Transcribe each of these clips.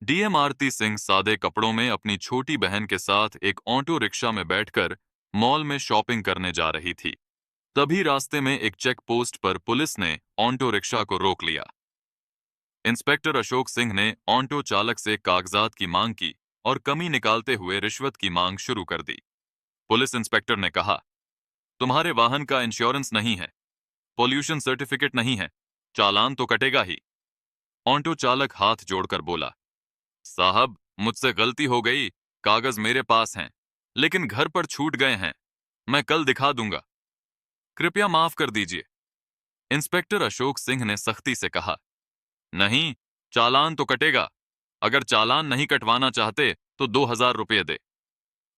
DM आरती सिंह सादे कपड़ों में अपनी छोटी बहन के साथ एक ऑटो रिक्शा में बैठकर मॉल में शॉपिंग करने जा रही थी। तभी रास्ते में एक चेक पोस्ट पर पुलिस ने ऑटो रिक्शा को रोक लिया। इंस्पेक्टर अशोक सिंह ने ऑटो चालक से कागजात की मांग की और कमी निकालते हुए रिश्वत की मांग शुरू कर दी। पुलिस इंस्पेक्टर ने कहा, तुम्हारे वाहन का इंश्योरेंस नहीं है, पोल्यूशन सर्टिफिकेट नहीं है, चालान तो कटेगा ही। ऑटो चालक हाथ जोड़कर बोला, साहब मुझसे गलती हो गई, कागज मेरे पास हैं, लेकिन घर पर छूट गए हैं, मैं कल दिखा दूंगा, कृपया माफ कर दीजिए। इंस्पेक्टर अशोक सिंह ने सख्ती से कहा, नहीं, चालान तो कटेगा, अगर चालान नहीं कटवाना चाहते तो 2,000 रुपये दे।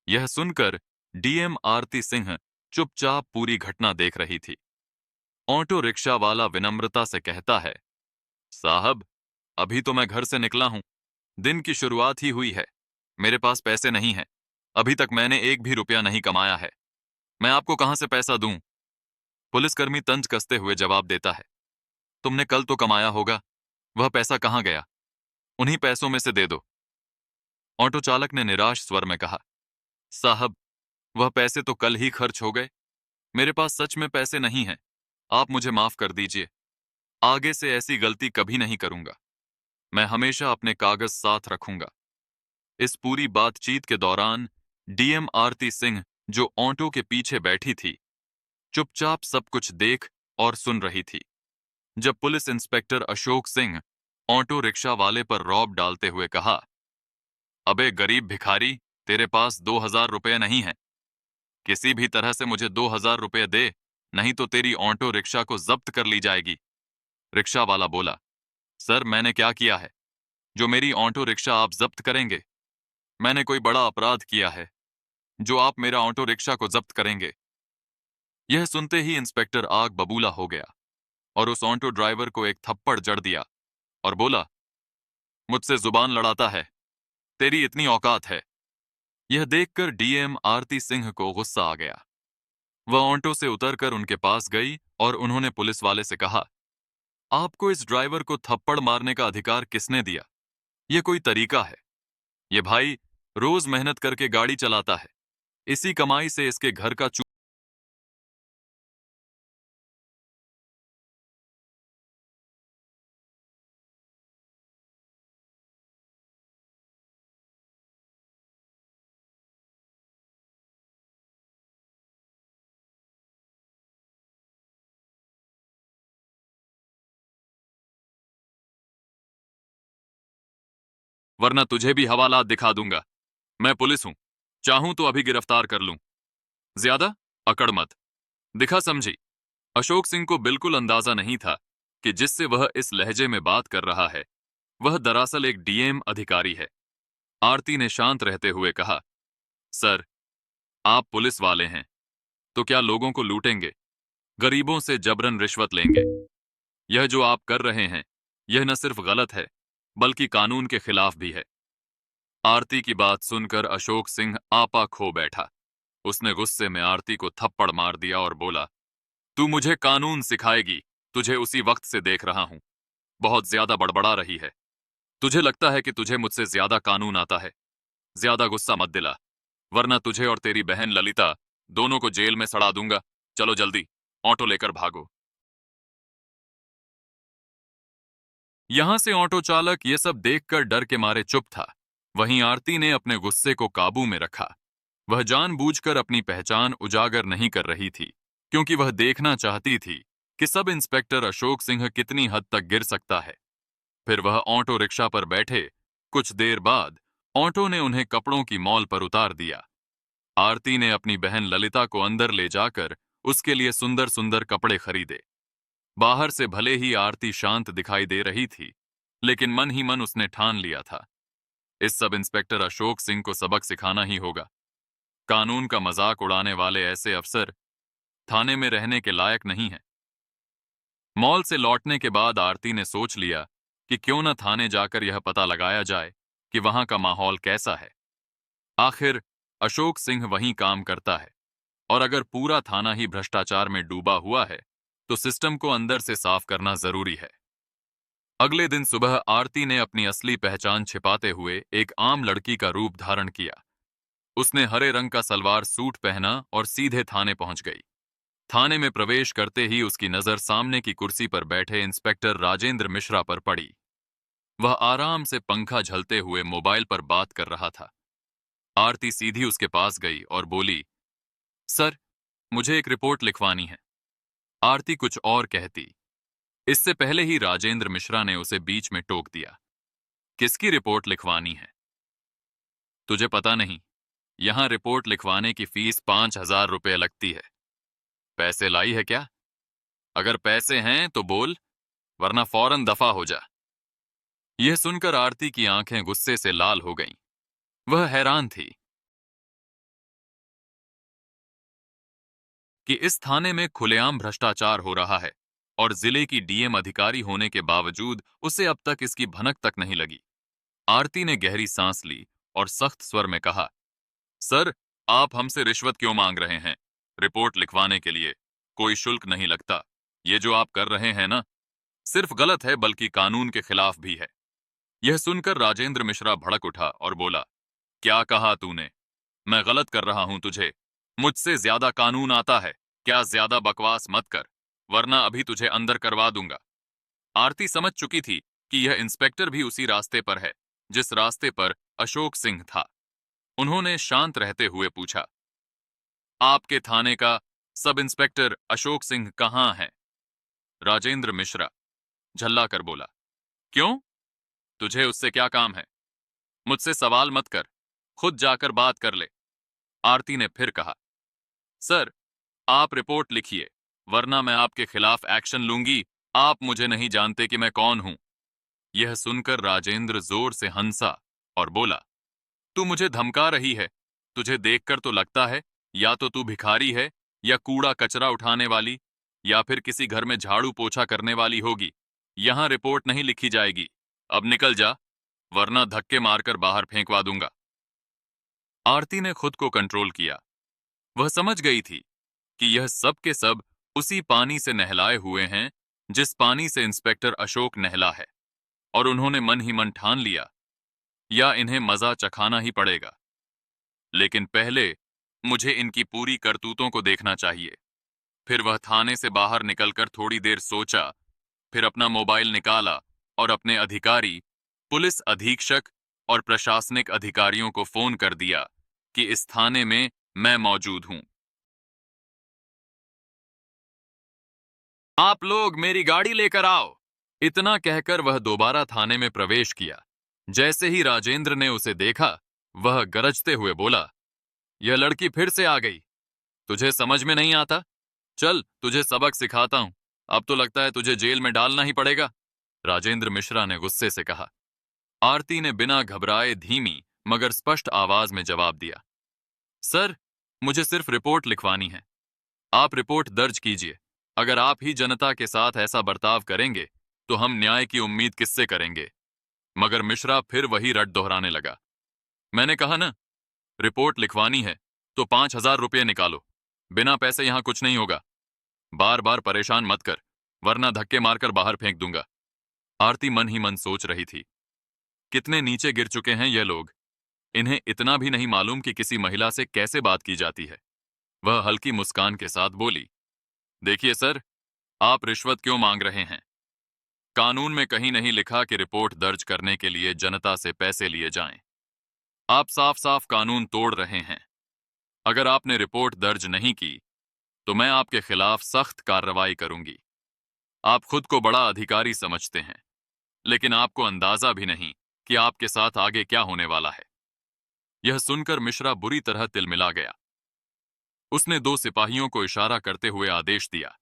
यह सुनकर डीएम आरती सिंह चुपचाप पूरी घटना देख रही थी। ऑटो रिक्शा वाला विनम्रता से कहता है, साहब अभी तो मैं घर से निकला हूं, दिन की शुरुआत ही हुई है, मेरे पास पैसे नहीं हैं, अभी तक मैंने एक भी रुपया नहीं कमाया है, मैं आपको कहां से पैसा दूं। पुलिसकर्मी तंज कसते हुए जवाब देता है, तुमने कल तो कमाया होगा, वह पैसा कहां गया, उन्हीं पैसों में से दे दो। ऑटो चालक ने निराश स्वर में कहा, साहब वह पैसे तो कल ही खर्च हो गए, मेरे पास सच में पैसे नहीं हैं, आप मुझे माफ कर दीजिए, आगे से ऐसी गलती कभी नहीं करूंगा, मैं हमेशा अपने कागज साथ रखूंगा। इस पूरी बातचीत के दौरान डीएम आरती सिंह, जो ऑटो के पीछे बैठी थी, चुपचाप सब कुछ देख और सुन रही थी। जब police inspector Ashok Singh auto rickshaw वाले पर रौब डालते हुए कहा, अबे गरीब भिखारी, तेरे पास 2,000 रुपये नहीं है, किसी भी तरह से मुझे 2,000 रुपये दे, नहीं तो तेरी ऑटो रिक्शा को जब्त कर ली जाएगी। रिक्शा वाला बोला, सर मैंने क्या किया है जो मेरी ऑटो रिक्शा आप जब्त करेंगे, मैंने कोई बड़ा अपराध किया है जो आप मेरा ऑटो रिक्शा को जब्त करेंगे। यह सुनते ही इंस्पेक्टर आग बबूला हो गया और उस ऑटो ड्राइवर को एक थप्पड़ जड़ दिया और बोला, मुझसे जुबान लड़ाता है, तेरी इतनी औकात है। यह देखकर डीएम आरती सिंह को गुस्सा आ गया। वह ऑटो से उतरकर उनके पास गई और उन्होंने पुलिस वाले से कहा, आपको इस ड्राइवर को थप्पड़ मारने का अधिकार किसने दिया? यह कोई तरीका है? ये भाई रोज मेहनत करके गाड़ी चलाता है, इसी कमाई से इसके घर का वरना तुझे भी हवालात दिखा दूंगा। मैं पुलिस हूं, चाहूं तो अभी गिरफ्तार कर लूं। ज्यादा अकड़ मत, दिखा समझी। अशोक सिंह को बिल्कुल अंदाजा नहीं था कि जिससे वह इस लहजे में बात कर रहा है वह दरअसल एक डीएम अधिकारी है। आरती ने शांत रहते हुए कहा, सर आप पुलिस वाले हैं तो क्या लोगों को लूटेंगे, गरीबों से जबरन रिश्वत लेंगे? यह जो आप कर रहे हैं यह न सिर्फ गलत है बल्कि कानून के खिलाफ भी है। आरती की बात सुनकर अशोक सिंह आपा खो बैठा। उसने गुस्से में आरती को थप्पड़ मार दिया और बोला, तू मुझे कानून सिखाएगी, तुझे उसी वक्त से देख रहा हूं, बहुत ज्यादा बड़बड़ा रही है। तुझे लगता है कि तुझे मुझसे ज्यादा कानून आता है? ज्यादा गुस्सा मत दिला, वरना तुझे और तेरी बहन ललिता दोनों को जेल में सड़ा दूंगा। चलो जल्दी, ऑटो लेकर भागो। यहां से ऑटो चालक ये सब देखकर डर के मारे चुप था। वहीं आरती ने अपने गुस्से को काबू में रखा। वह जानबूझकर अपनी पहचान उजागर नहीं कर रही थी, क्योंकि वह देखना चाहती थी कि सब इंस्पेक्टर अशोक सिंह कितनी हद तक गिर सकता है। फिर वह ऑटो रिक्शा पर बैठे। कुछ देर बाद ऑटो ने उन्हें कपड़ों की मॉल पर उतार दिया। आरती ने अपनी बहन ललिता को अंदर ले जाकर उसके लिए सुंदर सुंदर कपड़े खरीदे। बाहर से भले ही आरती शांत दिखाई दे रही थी, लेकिन मन ही मन उसने ठान लिया था, इस सब इंस्पेक्टर अशोक सिंह को सबक सिखाना ही होगा। कानून का मजाक उड़ाने वाले ऐसे अफसर थाने में रहने के लायक नहीं हैं। मॉल से लौटने के बाद आरती ने सोच लिया कि क्यों न थाने जाकर यह पता लगाया जाए कि वहां का माहौल कैसा है। आखिर अशोक सिंह वहीं काम करता है, और अगर पूरा थाना ही भ्रष्टाचार में डूबा हुआ है तो सिस्टम को अंदर से साफ करना जरूरी है। अगले दिन सुबह आरती ने अपनी असली पहचान छिपाते हुए एक आम लड़की का रूप धारण किया। उसने हरे रंग का सलवार सूट पहना और सीधे थाने पहुंच गई। थाने में प्रवेश करते ही उसकी नजर सामने की कुर्सी पर बैठे इंस्पेक्टर राजेंद्र मिश्रा पर पड़ी। वह आराम से पंखा झलते हुए मोबाइल पर बात कर रहा था। आरती सीधी उसके पास गई और बोली, सर, मुझे एक रिपोर्ट लिखवानी है। आरती कुछ और कहती, इससे पहले ही राजेंद्र मिश्रा ने उसे बीच में टोक दिया। किसकी रिपोर्ट लिखवानी है? तुझे पता नहीं, यहां रिपोर्ट लिखवाने की फीस 5,000 रुपये लगती है। पैसे लाई है क्या? अगर पैसे हैं तो बोल, वरना फौरन दफा हो जा। यह सुनकर आरती की आंखें गुस्से से लाल हो गईं। वह हैरान थी कि इस थाने में खुलेआम भ्रष्टाचार हो रहा है और जिले की डीएम अधिकारी होने के बावजूद उसे अब तक इसकी भनक तक नहीं लगी। आरती ने गहरी सांस ली और सख्त स्वर में कहा, सर, आप हमसे रिश्वत क्यों मांग रहे हैं? रिपोर्ट लिखवाने के लिए कोई शुल्क नहीं लगता। ये जो आप कर रहे हैं ना, सिर्फ गलत है बल्कि कानून के खिलाफ भी है। यह सुनकर राजेंद्र मिश्रा भड़क उठा और बोला, क्या कहा तूने? मैं गलत कर रहा हूं तुझे? मुझसे ज्यादा कानून आता है क्या? ज्यादा बकवास मत कर, वरना अभी तुझे अंदर करवा दूंगा। आरती समझ चुकी थी कि यह इंस्पेक्टर भी उसी रास्ते पर है जिस रास्ते पर अशोक सिंह था। उन्होंने शांत रहते हुए पूछा, आपके थाने का सब इंस्पेक्टर अशोक सिंह कहाँ है? राजेंद्र मिश्रा झल्ला कर बोला, क्यों? तुझे उससे क्या काम है? मुझसे सवाल मत कर, खुद जाकर बात कर ले। आरती ने फिर कहा, सर, आप रिपोर्ट लिखिए, वरना मैं आपके खिलाफ एक्शन लूंगी। आप मुझे नहीं जानते कि मैं कौन हूं। यह सुनकर राजेंद्र जोर से हंसा और बोला, तू मुझे धमका रही है? तुझे देखकर तो लगता है या तो तू भिखारी है, या कूड़ा कचरा उठाने वाली, या फिर किसी घर में झाड़ू पोछा करने वाली होगी। यहां रिपोर्ट नहीं लिखी जाएगी। अब निकल जा, वरना धक्के मारकर बाहर फेंकवा दूंगा। आरती ने खुद को कंट्रोल किया। वह समझ गई थी कि यह सब के सब उसी पानी से नहलाए हुए हैं जिस पानी से इंस्पेक्टर अशोक नहला है, और उन्होंने मन ही मन ठान लिया, या इन्हें मजा चखाना ही पड़ेगा। लेकिन पहले मुझे इनकी पूरी करतूतों को देखना चाहिए। फिर वह थाने से बाहर निकलकर थोड़ी देर सोचा, फिर अपना मोबाइल निकाला और अपने अधिकारी, पुलिस अधीक्षक और प्रशासनिक अधिकारियों को फोन कर दिया कि इस थाने में मैं मौजूद हूं। आप लोग मेरी गाड़ी लेकर आओ। इतना कहकर वह दोबारा थाने में प्रवेश किया। जैसे ही राजेंद्र ने उसे देखा, वह गरजते हुए बोला, यह लड़की फिर से आ गई। तुझे समझ में नहीं आता? चल, तुझे सबक सिखाता हूं। अब तो लगता है तुझे जेल में डालना ही पड़ेगा। राजेंद्र मिश्रा ने गुस्से से कहा। आरती ने बिना घबराए धीमी मगर स्पष्ट आवाज में जवाब दिया, सर, मुझे सिर्फ रिपोर्ट लिखवानी है। आप रिपोर्ट दर्ज कीजिए। अगर आप ही जनता के साथ ऐसा बर्ताव करेंगे तो हम न्याय की उम्मीद किससे करेंगे? मगर मिश्रा फिर वही रट दोहराने लगा, मैंने कहा ना, रिपोर्ट लिखवानी है तो 5,000 रुपये निकालो। बिना पैसे यहां कुछ नहीं होगा। बार बार परेशान मत कर, वरना धक्के मारकर बाहर फेंक दूंगा। आरती मन ही मन सोच रही थी, कितने नीचे गिर चुके हैं ये लोग। इन्हें इतना भी नहीं मालूम कि किसी महिला से कैसे बात की जाती है। वह हल्की मुस्कान के साथ बोली, देखिए सर, आप रिश्वत क्यों मांग रहे हैं? कानून में कहीं नहीं लिखा कि रिपोर्ट दर्ज करने के लिए जनता से पैसे लिए जाएं। आप साफ साफ कानून तोड़ रहे हैं। अगर आपने रिपोर्ट दर्ज नहीं की तो मैं आपके खिलाफ सख्त कार्रवाई करूंगी। आप खुद को बड़ा अधिकारी समझते हैं, लेकिन आपको अंदाजा भी नहीं कि आपके साथ आगे क्या होने वाला है। यह सुनकर मिश्रा बुरी तरह तिलमिला गया। उसने दो सिपाहियों को इशारा करते हुए आदेश दिया,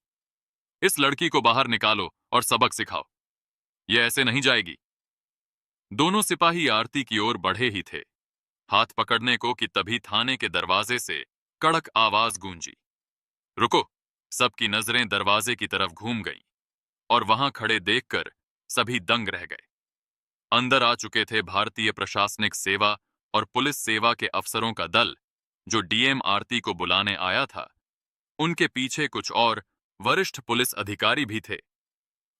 इस लड़की को बाहर निकालो और सबक सिखाओ। यह ऐसे नहीं जाएगी। दोनों सिपाही आरती की ओर बढ़े ही थे, हाथ पकड़ने को कि तभी थाने के दरवाजे से कड़क आवाज गूंजी, रुको। सबकी नजरें दरवाजे की तरफ घूम गईं और वहां खड़े देखकर सभी दंग रह गए। अंदर आ चुके थे भारतीय प्रशासनिक सेवा और पुलिस सेवा के अफसरों का दल, जो डीएम आरती को बुलाने आया था। उनके पीछे कुछ और वरिष्ठ पुलिस अधिकारी भी थे।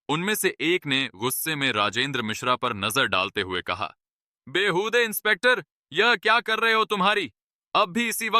उनमें से एक ने गुस्से में राजेंद्र मिश्रा पर नजर डालते हुए कहा, बेहूदे इंस्पेक्टर, यह क्या कर रहे हो तुम्हारी? अब भी इसी वक्त